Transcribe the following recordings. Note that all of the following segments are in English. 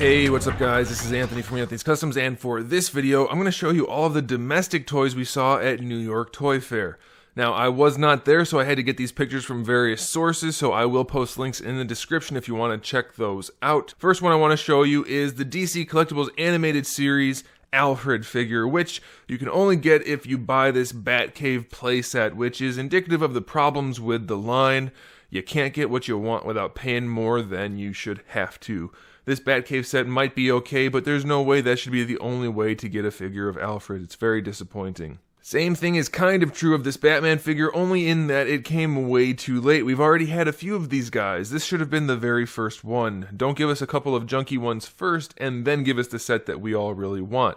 Hey, what's up guys? This is Anthony from AnthonysCustoms, and for this video, I'm going to show you all of the domestic toys we saw at New York Toy Fair. Now, I was not there, so I had to get these pictures from various sources, so I will post links in the description if you want to check those out. First one I want to show you is the DC Collectibles Animated Series Alfred figure, which you can only get if you buy this Batcave playset, which is indicative of the problems with the line. You can't get what you want without paying more than you should have to. This Batcave set might be okay, but there's no way that should be the only way to get a figure of Alfred. It's very disappointing. Same thing is kind of true of this Batman figure, only in that it came way too late. We've already had a few of these guys. This should have been the very first one. Don't give us a couple of junky ones first, and then give us the set that we all really want.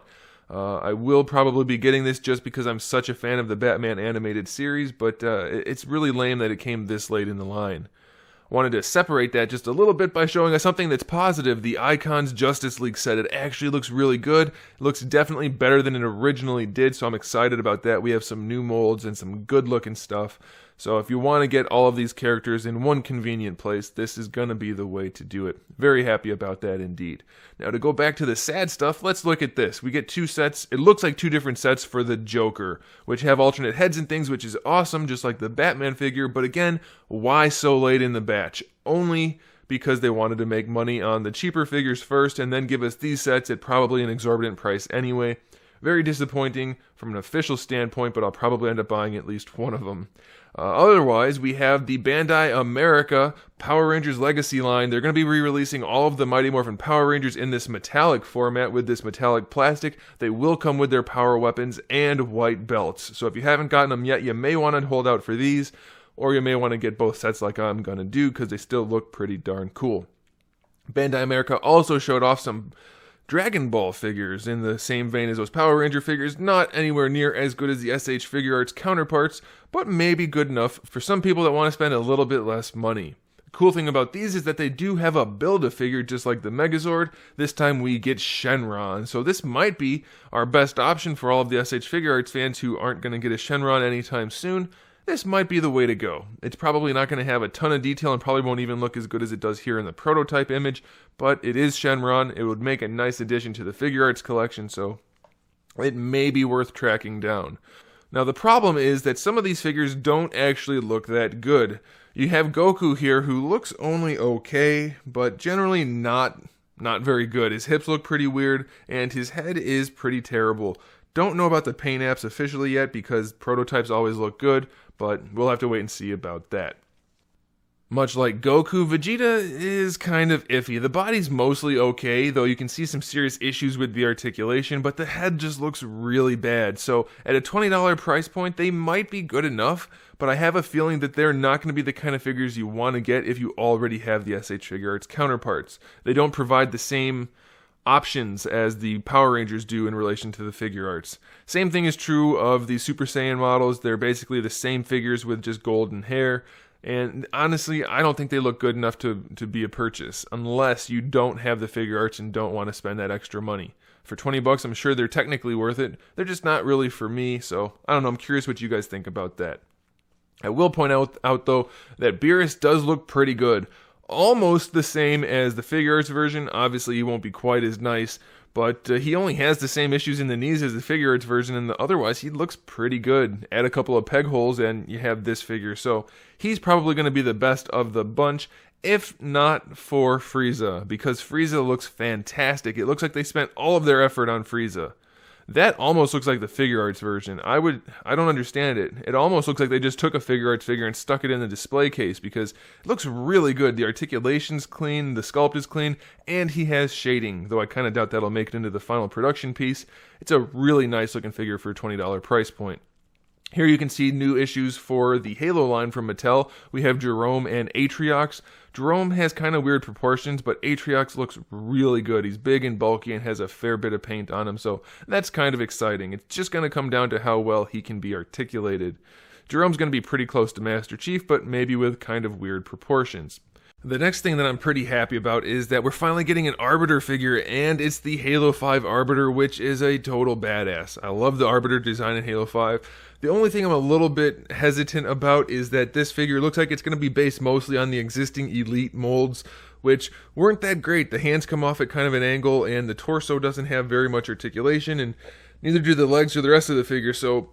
I will probably be getting this just because I'm such a fan of the Batman animated series, but it's really lame that it came this late in the line. Wanted to separate that just a little bit by showing us something that's positive. The Icons Justice League set, it actually looks really good. It looks definitely better than it originally did, so I'm excited about that. We have some new molds and some good looking stuff. So if you want to get all of these characters in one convenient place, this is going to be the way to do it. Very happy about that indeed. Now to go back to the sad stuff, let's look at this. We get two sets. It looks like two different sets for the Joker, which have alternate heads and things, which is awesome, just like the Batman figure. But again, why so late in the batch? Only because they wanted to make money on the cheaper figures first and then give us these sets at probably an exorbitant price anyway. Very disappointing from an official standpoint, but I'll probably end up buying at least one of them. Otherwise, we have the Bandai America Power Rangers Legacy line. They're going to be re-releasing all of the Mighty Morphin Power Rangers in this metallic format with this metallic plastic. They will come with their power weapons and white belts. So if you haven't gotten them yet, you may want to hold out for these, or you may want to get both sets like I'm going to do because they still look pretty darn cool. Bandai America also showed off some Dragon Ball figures in the same vein as those Power Ranger figures, not anywhere near as good as the SH Figure Arts counterparts, but maybe good enough for some people that want to spend a little bit less money. The cool thing about these is that they do have a Build-A-Figure just like the Megazord. This time we get Shenron, so this might be our best option for all of the SH Figure Arts fans who aren't going to get a Shenron anytime soon. This might be the way to go. It's probably not going to have a ton of detail and probably won't even look as good as it does here in the prototype image, but it is Shenron. It would make a nice addition to the figure arts collection, so it may be worth tracking down. Now the problem is that some of these figures don't actually look that good. You have Goku here who looks only okay, but generally not very good. His hips look pretty weird, and his head is pretty terrible. Don't know about the paint apps officially yet because prototypes always look good, but we'll have to wait and see about that. Much like Goku, Vegeta is kind of iffy. The body's mostly okay, though you can see some serious issues with the articulation, but the head just looks really bad. So at a $20 price point, they might be good enough, but I have a feeling that they're not going to be the kind of figures you want to get if you already have the SH Figure Arts counterparts. They don't provide the same options as the Power Rangers do in relation to the figure arts. Same thing is true of the Super Saiyan models. They're basically the same figures with just golden hair, and honestly, I don't think they look good enough to be a purchase, unless you don't have the figure arts and don't want to spend that extra money. For 20 bucks, I'm sure they're technically worth it. They're just not really for me, so I don't know, I'm curious what you guys think about that. I will point out though, that Beerus does look pretty good. Almost the same as the figure arts version. Obviously he won't be quite as nice, but he only has the same issues in the knees as the figure arts version, and otherwise he looks pretty good. Add a couple of peg holes and you have this figure, so he's probably going to be the best of the bunch, if not for Frieza, because Frieza looks fantastic. It looks like they spent all of their effort on Frieza. That almost looks like the figure arts version. I don't understand it. It almost looks like they just took a figure arts figure and stuck it in the display case because it looks really good. The articulation's clean, the sculpt is clean, and he has shading, though I kind of doubt that'll make it into the final production piece. It's a really nice looking figure for a $20 price point. Here you can see new issues for the Halo line from Mattel. We have Jerome and Atriox. Jerome has kind of weird proportions, but Atriox looks really good. He's big and bulky and has a fair bit of paint on him, so that's kind of exciting. It's just going to come down to how well he can be articulated. Jerome's going to be pretty close to Master Chief, but maybe with kind of weird proportions. The next thing that I'm pretty happy about is that we're finally getting an Arbiter figure, and it's the Halo 5 Arbiter, which is a total badass. I love the Arbiter design in Halo 5. The only thing I'm a little bit hesitant about is that this figure looks like it's going to be based mostly on the existing Elite molds, which weren't that great. The hands come off at kind of an angle, and the torso doesn't have very much articulation, and neither do the legs or the rest of the figure, so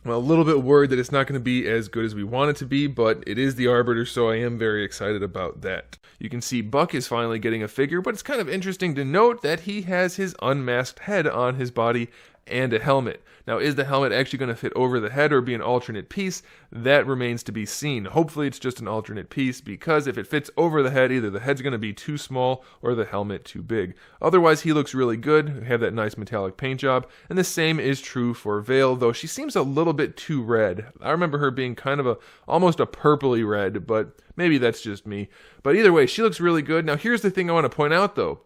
I'm a little bit worried that it's not going to be as good as we want it to be, but it is the Arbiter, so I am very excited about that. You can see Buck is finally getting a figure, but it's kind of interesting to note that he has his unmasked head on his body and a helmet. Now, is the helmet actually going to fit over the head or be an alternate piece? That remains to be seen. Hopefully it's just an alternate piece, because if it fits over the head, either the head's going to be too small or the helmet too big. Otherwise, he looks really good. We have that nice metallic paint job, and the same is true for Vale, though she seems a little bit too red. I remember her being kind of almost a purpley red, but maybe that's just me. But either way, she looks really good. Now, here's the thing I want to point out, though.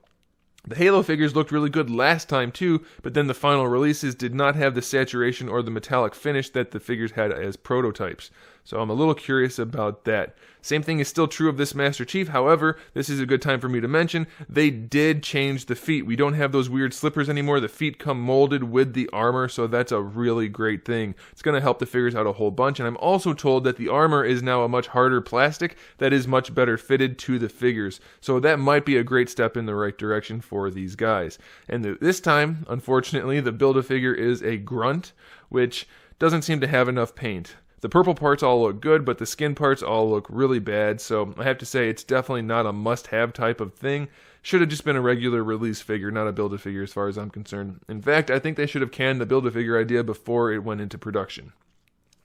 The Halo figures looked really good last time too, but then the final releases did not have the saturation or the metallic finish that the figures had as prototypes. So I'm a little curious about that. Same thing is still true of this Master Chief. However, this is a good time for me to mention, they did change the feet. We don't have those weird slippers anymore. The feet come molded with the armor, so that's a really great thing. It's going to help the figures out a whole bunch, and I'm also told that the armor is now a much harder plastic that is much better fitted to the figures. So that might be a great step in the right direction for these guys. And this time, unfortunately, the Build-A-Figure is a grunt, which doesn't seem to have enough paint. The purple parts all look good, but the skin parts all look really bad, so I have to say it's definitely not a must-have type of thing. Should have just been a regular release figure, not a Build-A-Figure as far as I'm concerned. In fact, I think they should have canned the Build-A-Figure idea before it went into production.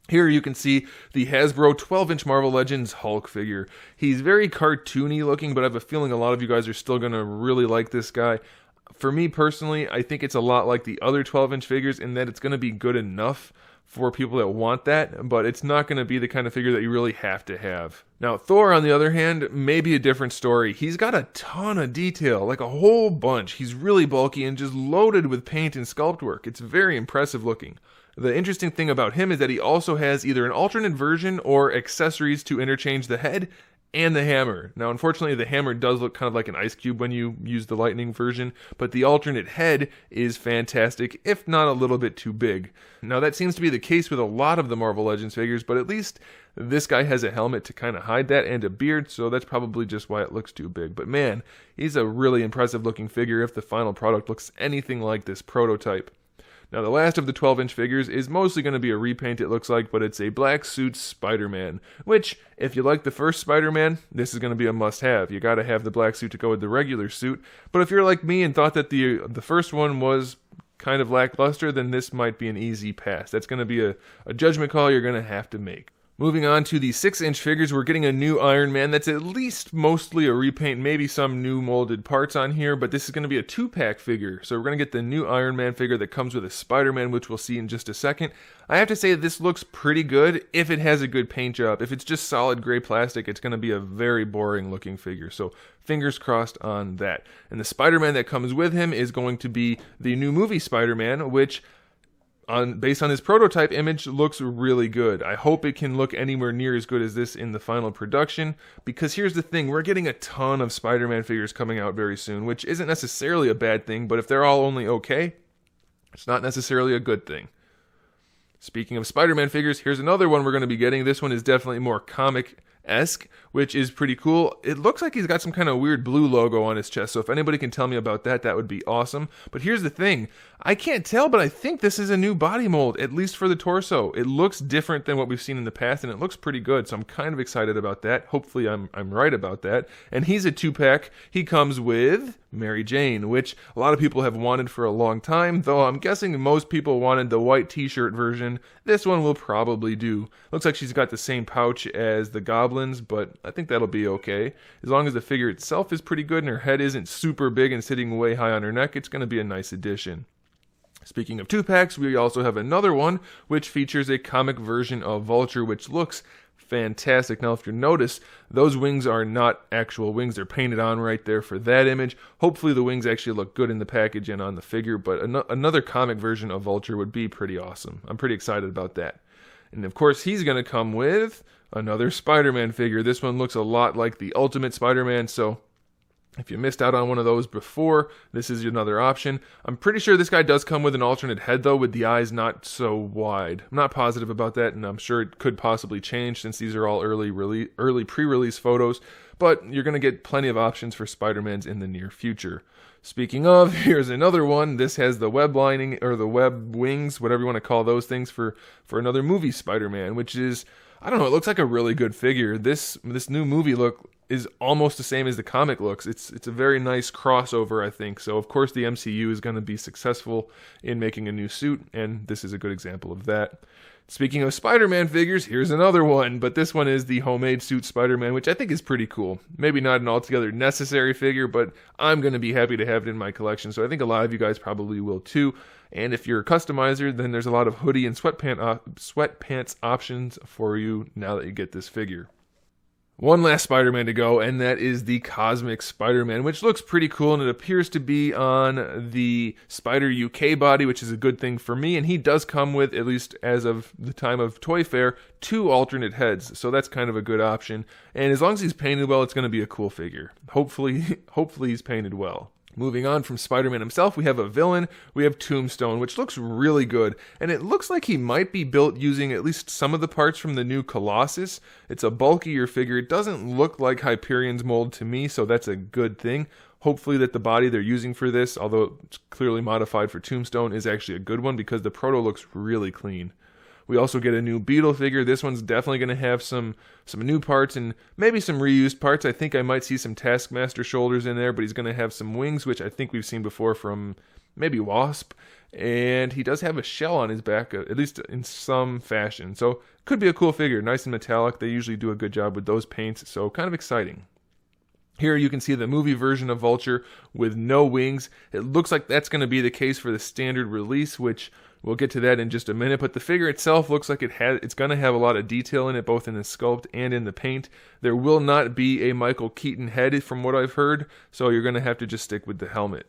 Here you can see the Hasbro 12-inch Marvel Legends Hulk figure. He's very cartoony looking, but I have a feeling a lot of you guys are still going to really like this guy. For me personally, I think it's a lot like the other 12-inch figures in that it's going to be good enough for people that want that, but it's not going to be the kind of figure that you really have to have. Now, Thor, on the other hand, may be a different story. He's got a ton of detail, like a whole bunch. He's really bulky and just loaded with paint and sculpt work. It's very impressive looking. The interesting thing about him is that he also has either an alternate version or accessories to interchange the head and the hammer. Now, unfortunately, the hammer does look kind of like an ice cube when you use the lightning version, but the alternate head is fantastic, if not a little bit too big. Now, that seems to be the case with a lot of the Marvel Legends figures, but at least this guy has a helmet to kind of hide that and a beard, so that's probably just why it looks too big. But man, he's a really impressive looking figure if the final product looks anything like this prototype. Now, the last of the 12-inch figures is mostly going to be a repaint, it looks like, but it's a black suit Spider-Man, which, if you like the first Spider-Man, this is going to be a must-have. You got to have the black suit to go with the regular suit, but if you're like me and thought that the first one was kind of lackluster, then this might be an easy pass. That's going to be a judgment call you're going to have to make. Moving on to the 6-inch figures, we're getting a new Iron Man that's at least mostly a repaint, maybe some new molded parts on here, but this is going to be a 2-pack figure. So we're going to get the new Iron Man figure that comes with a Spider-Man, which we'll see in just a second. I have to say this looks pretty good if it has a good paint job. If it's just solid gray plastic, it's going to be a very boring looking figure. So fingers crossed on that. And the Spider-Man that comes with him is going to be the new movie Spider-Man, which based on his prototype image, looks really good. I hope it can look anywhere near as good as this in the final production, because here's the thing, we're getting a ton of Spider-Man figures coming out very soon, which isn't necessarily a bad thing, but if they're all only okay, it's not necessarily a good thing. Speaking of Spider-Man figures, here's another one we're going to be getting. This one is definitely more comic-esque, which is pretty cool. It looks like he's got some kind of weird blue logo on his chest, so if anybody can tell me about that, that would be awesome. But here's the thing, I can't tell, but I think this is a new body mold, at least for the torso. It looks different than what we've seen in the past, and it looks pretty good, so I'm kind of excited about that. Hopefully I'm right about that. And he's a 2-pack. He comes with Mary Jane, which a lot of people have wanted for a long time, though I'm guessing most people wanted the white t-shirt version. This one will probably do. Looks like she's got the same pouch as the Goblins, but I think that'll be okay. As long as the figure itself is pretty good and her head isn't super big and sitting way high on her neck, it's going to be a nice addition. Speaking of 2-packs, we also have another one, which features a comic version of Vulture, which looks fantastic. Now, if you notice, those wings are not actual wings. They're painted on right there for that image. Hopefully the wings actually look good in the package and on the figure, but another comic version of Vulture would be pretty awesome. I'm pretty excited about that. And of course, he's going to come with another Spider-Man figure. This one looks a lot like the Ultimate Spider-Man, so If you missed out on one of those before, this is another option. I'm pretty sure this guy does come with an alternate head, though, with the eyes not so wide. I'm not positive about that, and I'm sure it could possibly change since these are all early pre-release photos, but you're going to get plenty of options for Spider-Mans in the near future. Speaking of, here's another one. This has the web lining, or the web wings, whatever you want to call those things, for another movie Spider-Man, which is, I don't know, it looks like a really good figure. This new movie look is almost the same as the comic looks. It's a very nice crossover, I think. So, of course, the MCU is going to be successful in making a new suit, and this is a good example of that. Speaking of Spider-Man figures, here's another one, but this one is the homemade suit Spider-Man, which I think is pretty cool. Maybe not an altogether necessary figure, but I'm going to be happy to have it in my collection, so I think a lot of you guys probably will too. And if you're a customizer, then there's a lot of hoodie and sweatpants options for you now that you get this figure. One last Spider-Man to go, and that is the Cosmic Spider-Man, which looks pretty cool, and it appears to be on the Spider UK body, which is a good thing for me, and he does come with, at least as of the time of Toy Fair, 2 alternate heads, so that's kind of a good option, and as long as he's painted well, it's going to be a cool figure. Hopefully he's painted well. Moving on from Spider-Man himself, we have a villain. We have Tombstone, which looks really good, and it looks like he might be built using at least some of the parts from the new Colossus. It's a bulkier figure. It doesn't look like Hyperion's mold to me, so that's a good thing. Hopefully that the body they're using for this, although it's clearly modified for Tombstone, is actually a good one because the proto looks really clean. We also get a new Beetle figure. This one's definitely going to have some new parts and maybe some reused parts. I think I might see some Taskmaster shoulders in there, but he's going to have some wings, which I think we've seen before from maybe Wasp. And he does have a shell on his back, at least in some fashion. So could be a cool figure, nice and metallic. They usually do a good job with those paints, so kind of exciting. Here you can see the movie version of Vulture with no wings. It looks like that's going to be the case for the standard release, which we'll get to that in just a minute, but the figure itself looks like it's going to have a lot of detail in it, both in the sculpt and in the paint. There will not be a Michael Keaton head, from what I've heard, so you're going to have to just stick with the helmet.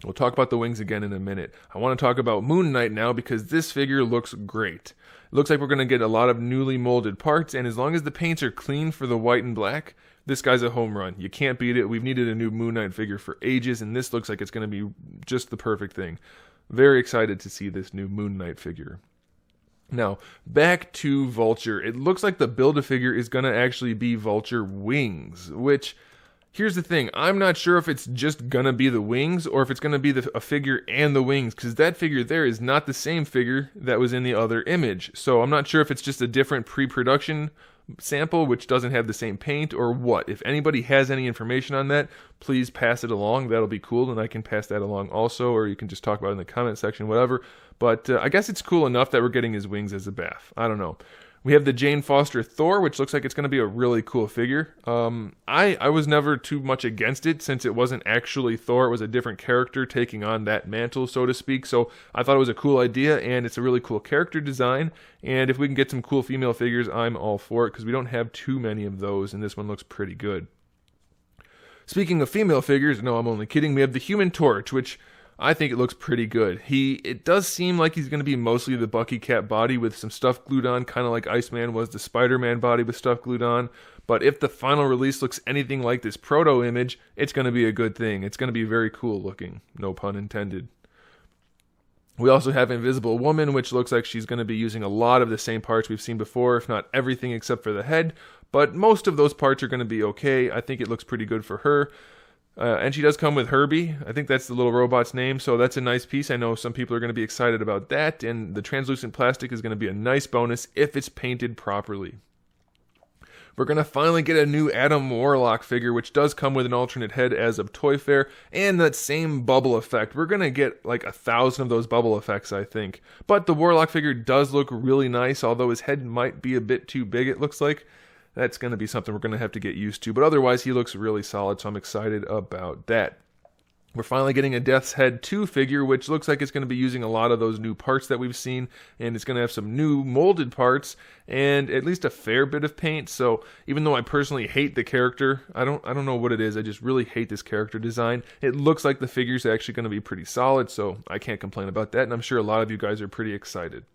We'll talk about the wings again in a minute. I want to talk about Moon Knight now because this figure looks great. It looks like we're going to get a lot of newly molded parts, and as long as the paints are clean for the white and black, this guy's a home run. You can't beat it. We've needed a new Moon Knight figure for ages, and this looks like it's going to be just the perfect thing. Very excited to see this new Moon Knight figure. Now, back to Vulture. It looks like the Build-A-Figure is going to actually be Vulture wings, which, here's the thing. I'm not sure if it's just going to be the wings or if it's going to be a figure and the wings, because that figure there is not the same figure that was in the other image. So I'm not sure if it's just a different pre-production sample which doesn't have the same paint or what. If anybody has any information on that, please pass it along. That'll be cool, and I can pass that along also, or you can just talk about it in the comment section, whatever. But I guess it's cool enough that we're getting his wings as a bath. I don't know. We have the Jane Foster Thor, which looks like it's going to be a really cool figure. I was never too much against it since it wasn't actually Thor. It was a different character taking on that mantle, so to speak. So I thought it was a cool idea, and it's a really cool character design. And if we can get some cool female figures, I'm all for it because we don't have too many of those, and this one looks pretty good. Speaking of female figures, no, I'm only kidding. We have the Human Torch, which I think it looks pretty good. It does seem like he's going to be mostly the Bucky Cat body with some stuff glued on, kind of like Iceman was the Spider-Man body with stuff glued on. But if the final release looks anything like this proto image, it's going to be a good thing. It's going to be very cool looking, no pun intended. We also have Invisible Woman, which looks like she's going to be using a lot of the same parts we've seen before, if not everything except for the head. But most of those parts are going to be okay. I think it looks pretty good for her. And she does come with Herbie. I think that's the little robot's name, so that's a nice piece. I know some people are going to be excited about that, and the translucent plastic is going to be a nice bonus if it's painted properly. We're going to finally get a new Adam Warlock figure, which does come with an alternate head as of Toy Fair, and that same bubble effect. We're going to get like 1,000 of those bubble effects, I think. But the Warlock figure does look really nice, although his head might be a bit too big, it looks like. That's going to be something we're going to have to get used to. But otherwise, he looks really solid, so I'm excited about that. We're finally getting a Death's Head 2 figure, which looks like it's going to be using a lot of those new parts that we've seen, and it's going to have some new molded parts and at least a fair bit of paint. So even though I personally hate the character, I don't know what it is. I just really hate this character design. It looks like the figure's actually going to be pretty solid, so I can't complain about that, and I'm sure a lot of you guys are pretty excited.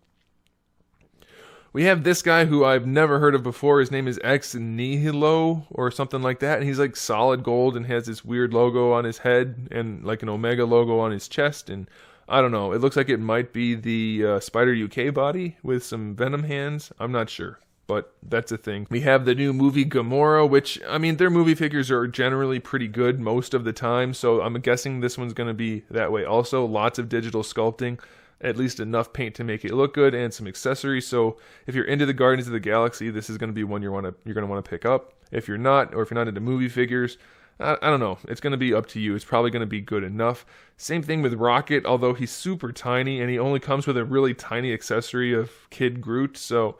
We have this guy who I've never heard of before. His name is Nihilo or something like that. And he's like solid gold and has this weird logo on his head and like an Omega logo on his chest. And I don't know. It looks like it might be the Spider UK body with some Venom hands. I'm not sure, but that's a thing. We have the new movie Gamora, which, I mean, their movie figures are generally pretty good most of the time. So I'm guessing this one's going to be that way also. Lots of digital sculpting. At least enough paint to make it look good and some accessories. So if you're into the Guardians of the Galaxy, this is going to be one you're going to want to pick up. If you're not, or if you're not into movie figures, I don't know. It's going to be up to you. It's probably going to be good enough. Same thing with Rocket, although he's super tiny and he only comes with a really tiny accessory of Kid Groot. So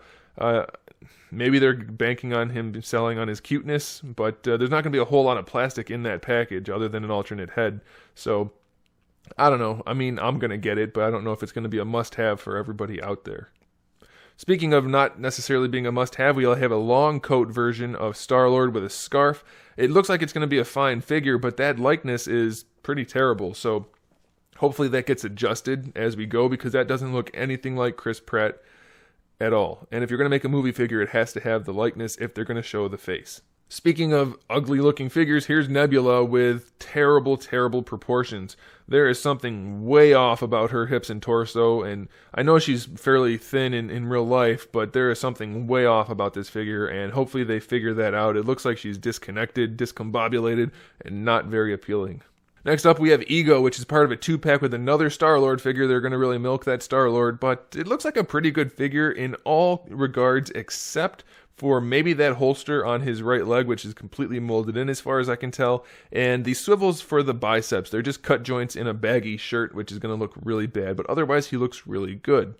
maybe they're banking on him selling on his cuteness, but there's not going to be a whole lot of plastic in that package other than an alternate head. So I don't know. I mean, I'm going to get it, but I don't know if it's going to be a must-have for everybody out there. Speaking of not necessarily being a must-have, we have a long coat version of Star-Lord with a scarf. It looks like it's going to be a fine figure, but that likeness is pretty terrible. So hopefully that gets adjusted as we go, because that doesn't look anything like Chris Pratt at all. And if you're going to make a movie figure, it has to have the likeness if they're going to show the face. Speaking of ugly-looking figures, here's Nebula with terrible, terrible proportions. There is something way off about her hips and torso, and I know she's fairly thin in real life, but there is something way off about this figure, and hopefully they figure that out. It looks like she's disconnected, discombobulated, and not very appealing. Next up, we have Ego, which is part of a 2-pack with another Star-Lord figure. They're going to really milk that Star-Lord, but it looks like a pretty good figure in all regards except for maybe that holster on his right leg, which is completely molded in as far as I can tell, and the swivels for the biceps. They're just cut joints in a baggy shirt, which is going to look really bad, but otherwise he looks really good.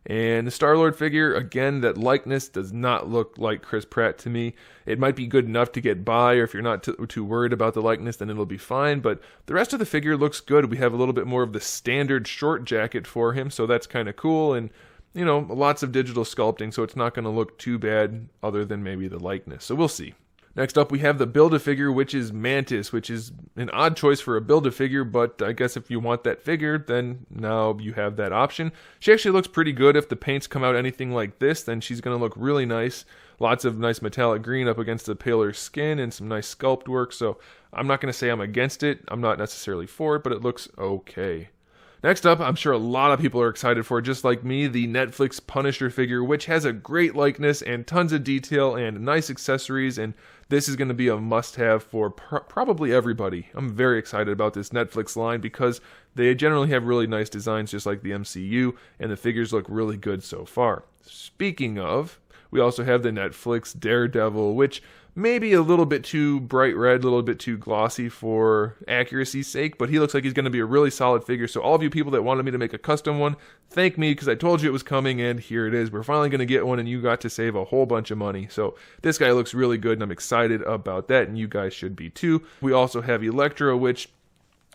And the Star-Lord figure, again, that likeness does not look like Chris Pratt to me. It might be good enough to get by, or if you're not too worried about the likeness, then it'll be fine, but the rest of the figure looks good. We have a little bit more of the standard short jacket for him, so that's kind of cool, and you know, lots of digital sculpting, so it's not going to look too bad other than maybe the likeness. So we'll see. Next up, we have the Build-A-Figure, which is Mantis, which is an odd choice for a Build-A-Figure, but I guess if you want that figure, then now you have that option. She actually looks pretty good. If the paints come out anything like this, then she's going to look really nice. Lots of nice metallic green up against the paler skin and some nice sculpt work, so I'm not going to say I'm against it. I'm not necessarily for it, but it looks okay. Next up, I'm sure a lot of people are excited for, just like me, the Netflix Punisher figure, which has a great likeness and tons of detail and nice accessories, and this is going to be a must-have for probably everybody. I'm very excited about this Netflix line because they generally have really nice designs just like the MCU, and the figures look really good so far. Speaking of, we also have the Netflix Daredevil, which may be a little bit too bright red, a little bit too glossy for accuracy's sake, but he looks like he's going to be a really solid figure. So all of you people that wanted me to make a custom one, thank me, because I told you it was coming, and here it is. We're finally going to get one, and you got to save a whole bunch of money. So this guy looks really good, and I'm excited about that, and you guys should be too. We also have Electro, which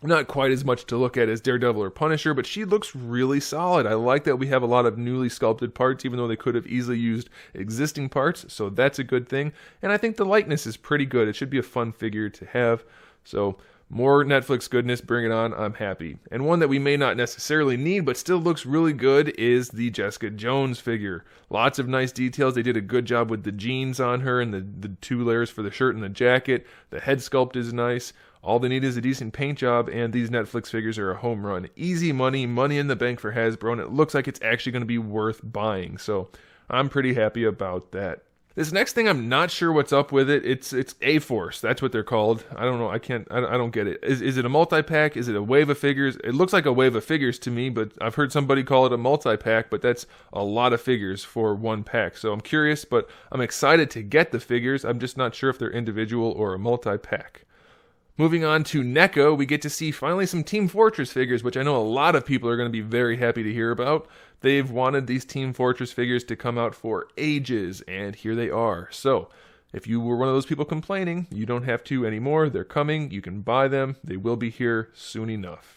not quite as much to look at as Daredevil or Punisher, but she looks really solid. I like that we have a lot of newly sculpted parts, even though they could have easily used existing parts, so that's a good thing. And I think the likeness is pretty good. It should be a fun figure to have. So more Netflix goodness, bring it on, I'm happy. And one that we may not necessarily need, but still looks really good, is the Jessica Jones figure. Lots of nice details. They did a good job with the jeans on her and the 2 layers for the shirt and the jacket. The head sculpt is nice. All they need is a decent paint job, and these Netflix figures are a home run. Easy money, money in the bank for Hasbro, and it looks like it's actually going to be worth buying. So I'm pretty happy about that. This next thing, I'm not sure what's up with it. It's A-Force. That's what they're called. I don't know. I don't get it. Is it a multi-pack? Is it a wave of figures? It looks like a wave of figures to me, but I've heard somebody call it a multi-pack, but that's a lot of figures for one pack. So I'm curious, but I'm excited to get the figures. I'm just not sure if they're individual or a multi-pack. Moving on to NECA, we get to see finally some Team Fortress figures, which I know a lot of people are going to be very happy to hear about. They've wanted these Team Fortress figures to come out for ages, and here they are. So, if you were one of those people complaining, you don't have to anymore. They're coming. You can buy them. They will be here soon enough.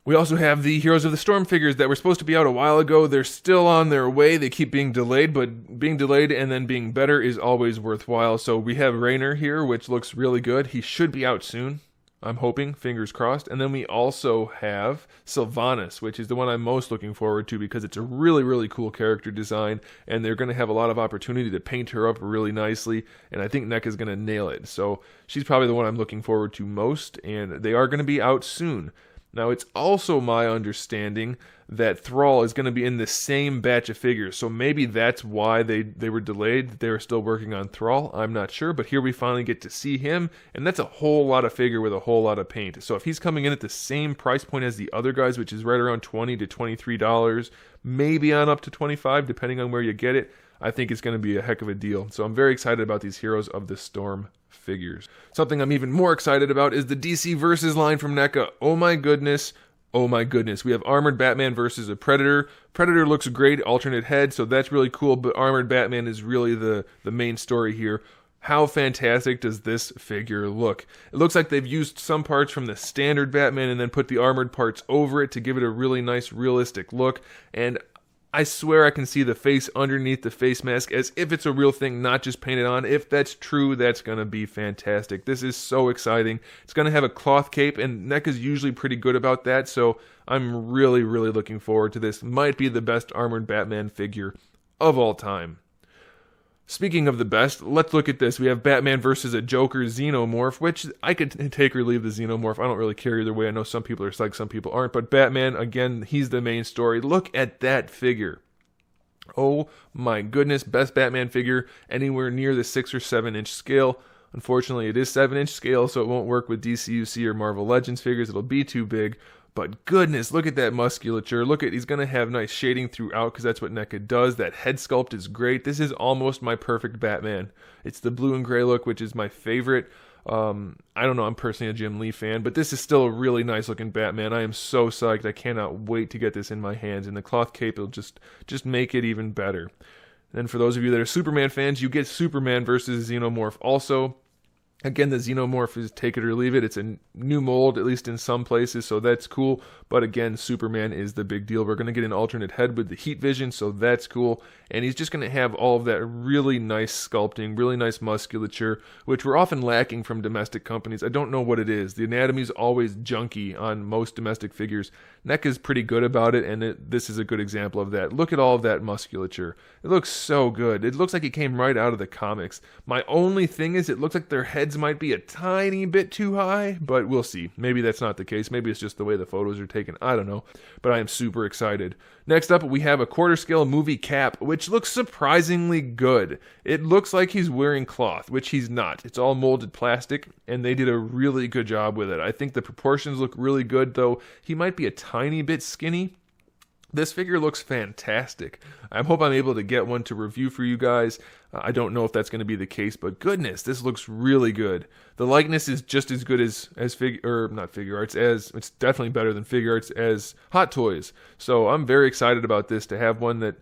We also have the Heroes of the Storm figures that were supposed to be out a while ago. They're still on their way. They keep being delayed, but being delayed and then being better is always worthwhile. So we have Raynor here, which looks really good. He should be out soon. I'm hoping, fingers crossed. And then we also have Sylvanas, which is the one I'm most looking forward to because it's a really, really cool character design, and they're going to have a lot of opportunity to paint her up really nicely, and I think NECA's going to nail it. So she's probably the one I'm looking forward to most, and they are going to be out soon. Now, it's also my understanding that Thrall is going to be in the same batch of figures, so maybe that's why they were delayed. They were still working on Thrall, I'm not sure, but here we finally get to see him, and that's a whole lot of figure with a whole lot of paint. So if he's coming in at the same price point as the other guys, which is right around $20 to $23, maybe on up to $25, depending on where you get it, I think it's going to be a heck of a deal. So I'm very excited about these Heroes of the Storm figures. Something I'm even more excited about is the DC Versus line from NECA. Oh my goodness. Oh my goodness. We have Armored Batman versus a Predator. Predator looks great, alternate head, so that's really cool, but Armored Batman is really the main story here. How fantastic does this figure look? It looks like they've used some parts from the standard Batman and then put the armored parts over it to give it a really nice, realistic look, and I swear I can see the face underneath the face mask as if it's a real thing, not just painted on. If that's true, that's going to be fantastic. This is so exciting. It's going to have a cloth cape, and NECA's usually pretty good about that, so I'm really, really looking forward to this. Might be the best Armored Batman figure of all time. Speaking of the best, let's look at this. We have Batman versus a Joker Xenomorph, which I could take or leave the Xenomorph. I don't really care either way. I know some people are psyched, some people aren't. But Batman, again, he's the main story. Look at that figure. Oh my goodness, best Batman figure anywhere near the 6 or 7 inch scale. Unfortunately, it is 7-inch scale, so it won't work with DCUC or Marvel Legends figures. It'll be too big. But goodness, look at that musculature. Look at, he's going to have nice shading throughout because that's what NECA does. That head sculpt is great. This is almost my perfect Batman. It's the blue and gray look, which is my favorite. I don't know, I'm personally a Jim Lee fan, but this is still a really nice looking Batman. I am so psyched. I cannot wait to get this in my hands. And the cloth cape will just make it even better. And then for those of you that are Superman fans, you get Superman versus Xenomorph also. Again, the Xenomorph is take it or leave it. It's a new mold, at least in some places, so that's cool. But again, Superman is the big deal. We're going to get an alternate head with the heat vision, so that's cool. And he's just going to have all of that really nice sculpting, really nice musculature, which we're often lacking from domestic companies. I don't know what it is. The anatomy's always junky on most domestic figures. NECA's pretty good about it, and this is a good example of that. Look at all of that musculature. It looks so good. It looks like it came right out of the comics. My only thing is it looks like their heads might be a tiny bit too high, but we'll see. Maybe that's not the case. Maybe it's just the way the photos are taken. I don't know, but I am super excited. Next up, we have a quarter scale movie cap, which looks surprisingly good. It looks like he's wearing cloth, which he's not. It's all molded plastic, and they did a really good job with it. I think the proportions look really good, though he might be a tiny bit skinny. This figure looks fantastic. I hope I'm able to get one to review for you guys. I don't know if that's going to be the case, but goodness, this looks really good. The likeness is just as good as not figure arts, as it's definitely better than figure arts as Hot Toys. So I'm very excited about this, to have one that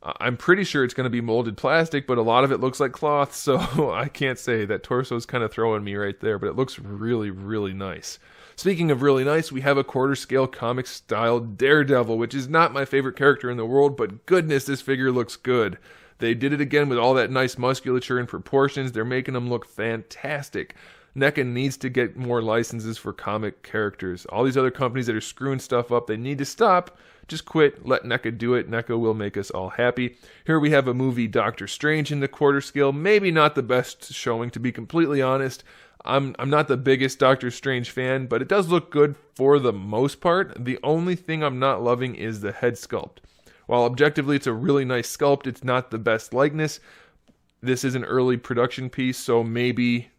I'm pretty sure it's going to be molded plastic, but a lot of it looks like cloth, so I can't say. That torso's kind of throwing me right there, but it looks really, really nice. Speaking of really nice, we have a quarter-scale comic-style Daredevil, which is not my favorite character in the world, but goodness, this figure looks good. They did it again with all that nice musculature and proportions. They're making him look fantastic. NECA needs to get more licenses for comic characters. All these other companies that are screwing stuff up, they need to stop. Just quit, let NECA do it. NECA will make us all happy. Here we have a movie Doctor Strange in the quarter scale. Maybe not the best showing, to be completely honest. I'm not the biggest Doctor Strange fan, but it does look good for the most part. The only thing I'm not loving is the head sculpt. While objectively it's a really nice sculpt, it's not the best likeness. This is an early production piece, so maybe,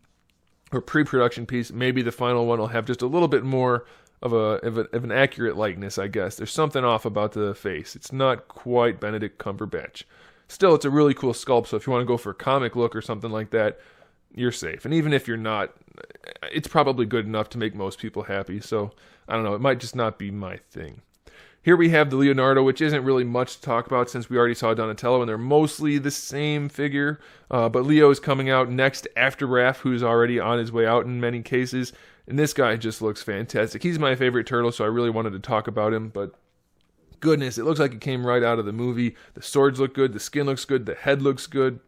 or pre-production piece, maybe the final one will have just a little bit more of an accurate likeness, I guess. There's something off about the face. It's not quite Benedict Cumberbatch. Still, it's a really cool sculpt, so if you want to go for a comic look or something like that, you're safe. And even if you're not, it's probably good enough to make most people happy. So, I don't know, it might just not be my thing. Here we have the Leonardo, which isn't really much to talk about since we already saw Donatello, and they're mostly the same figure. But Leo is coming out next after Raph, who's already on his way out in many cases. And this guy just looks fantastic. He's my favorite turtle, so I really wanted to talk about him. But goodness, it looks like it came right out of the movie. The swords look good, the skin looks good, the head looks good.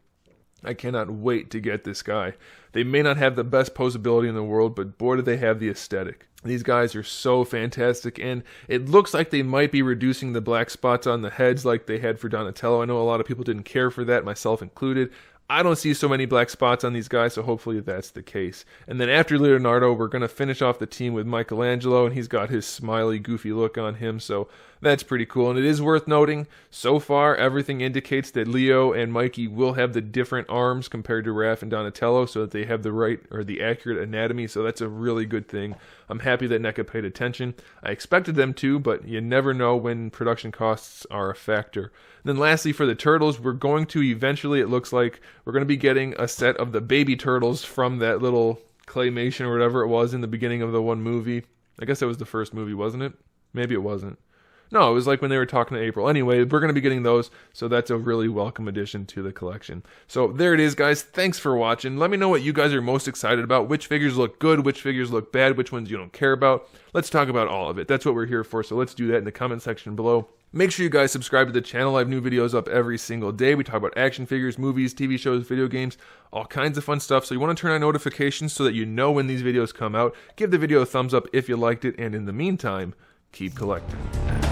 I cannot wait to get this guy. They may not have the best posability in the world, but boy do they have the aesthetic. These guys are so fantastic, and it looks like they might be reducing the black spots on the heads like they had for Donatello. I know a lot of people didn't care for that, myself included. I don't see so many black spots on these guys, so hopefully that's the case. And then after Leonardo, we're going to finish off the team with Michelangelo, and he's got his smiley, goofy look on him, so that's pretty cool. And it is worth noting, so far, everything indicates that Leo and Mikey will have the different arms compared to Raph and Donatello, so that they have the right, or the accurate anatomy, so that's a really good thing. I'm happy that NECA paid attention. I expected them to, but you never know when production costs are a factor. And then lastly, for the turtles, we're going to eventually, it looks like, we're going to be getting a set of the baby turtles from that little claymation or whatever it was in the beginning of the one movie. I guess that was the first movie, wasn't it? Maybe it wasn't. No, it was like when they were talking to April. Anyway, we're going to be getting those, so that's a really welcome addition to the collection. So there it is, guys. Thanks for watching. Let me know what you guys are most excited about. Which figures look good, which figures look bad, which ones you don't care about. Let's talk about all of it. That's what we're here for, so let's do that in the comment section below. Make sure you guys subscribe to the channel. I have new videos up every single day. We talk about action figures, movies, TV shows, video games, all kinds of fun stuff. So you want to turn on notifications so that you know when these videos come out. Give the video a thumbs up if you liked it, and in the meantime, keep collecting.